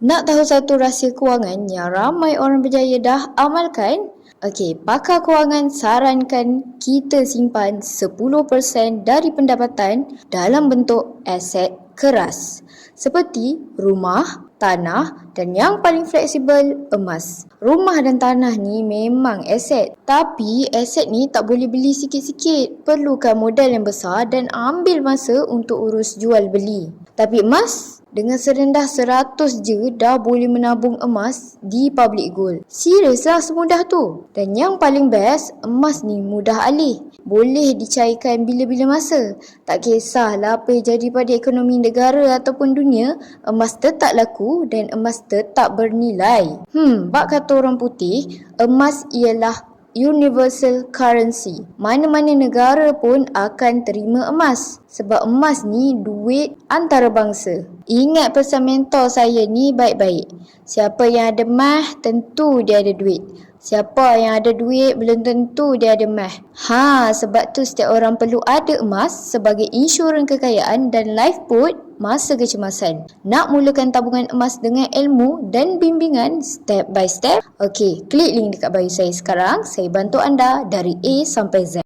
Nak tahu satu rahsia kewangan yang ramai orang berjaya dah amalkan? Okey, pakar kewangan sarankan kita simpan 10% dari pendapatan dalam bentuk aset keras seperti rumah, tanah dan yang paling fleksibel, emas. Rumah dan tanah ni memang aset, tapi aset ni tak boleh beli sikit-sikit. Perlukan modal yang besar dan ambil masa untuk urus jual beli. Tapi emas, dengan serendah 100 je dah boleh menabung emas di public gold. Serius lah semudah tu. Dan yang paling best, emas ni mudah alih. Boleh dicairkan bila-bila masa. Tak kisahlah apa yang jadi pada ekonomi negara ataupun dunia, emas tetap laku dan emas tetap bernilai. Bak kata orang putih, emas ialah universal currency. Mana-mana negara pun akan terima emas. Sebab emas ni duit antarabangsa. Ingat pesan mentor saya ni baik-baik. Siapa yang ada mah, tentu dia ada duit. Siapa yang ada duit, belum tentu dia ada mah. Sebab tu setiap orang perlu ada emas sebagai insurans kekayaan dan lifeboat masa kecemasan. Nak mulakan tabungan emas dengan ilmu dan bimbingan step by step? Okey, klik link dekat bio saya sekarang. Saya bantu anda dari A sampai Z.